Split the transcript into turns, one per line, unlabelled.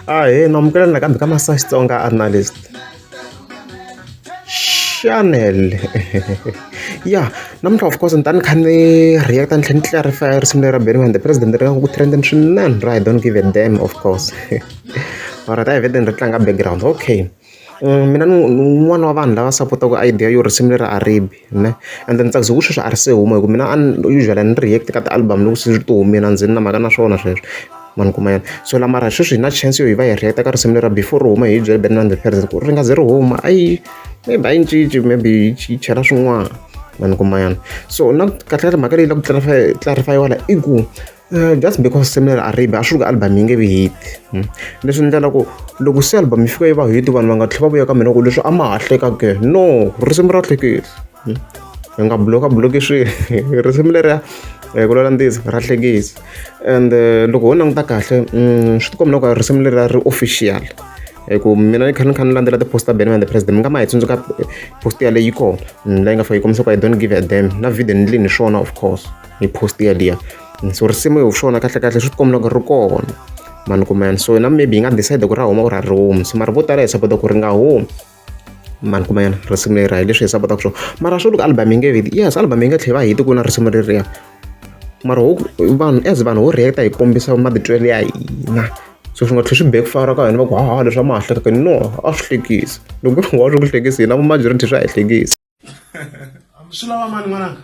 Namukela nakambe ka Masayi Xitsonga analyst. Channel. Yeah, namuntlha of course ni ta ni kha ni react ni tlhela ni clarify risimu leri ra Benny and the President ri nga ku trending swinene ra I don't give a damn of course. Mara ta hi vhete ni ri tlanga background. Okay. Mina ni un'wana wa vanhu lava sapotaka idea yo risimu leri Aribi ne and then tsakisa ku sweswi a ri se huma hi ku mina usually ni react ka ti-album loko se ti humile a ndzi na mhaka na swona sweswo mani kuma yena so la mara sweswi hi na chance yo hi va hi react ka risimu lera before ri huma hi byele Benny and the President ku ri nga ze ri huma ayi maybe a yi cinci maybe yi chela swin'wana mani kuma yana so na kahle mhaka leyi la ku clarify wala i ku just because similar Aribi a swi ri ku album yi nge vi hit leswi endlela ku loko se album yi fika yi va hit vanhu va nga tlhela va vuya ka mina ku leswi a ma ha hleka ke no risimu ra hlekile hi nga bloki swilo risimu leriya ku lola ntiyiso ra hlekisa and loko ho languta kahle swi tikomba loko risimu leri ri official hi ku mina ni kha ni landzela ti-post ta Benny and the President mi nga ma hi tsundzuka post yaleyi yi kona leyi nga fa yi kombisa ku I don't give a damn na video ni le ni swona of course hi post yaliya so risimu hi swona kahle swi tikomba loko ri kona mani kumena so na maybe hi nga decide ku ra huma ku ra ri humi so mara vo tala hi sapota ku ri nga humi mani kumena risimu leri hi leswi hi sapotaka swona mara swi loko album yi nge vi yes album yi nga tlhela va hiti ku na risimu leriya mara vanhu ho react hi kombisa matitwelo ya hina so swi nga tlhela swi backfire ka hina va ku leswi a ma ha hlekaka no a swi hlekisi loko ku wa swi ku hlekisi hina majority swa hi hlekisi swi lava mani n'wananga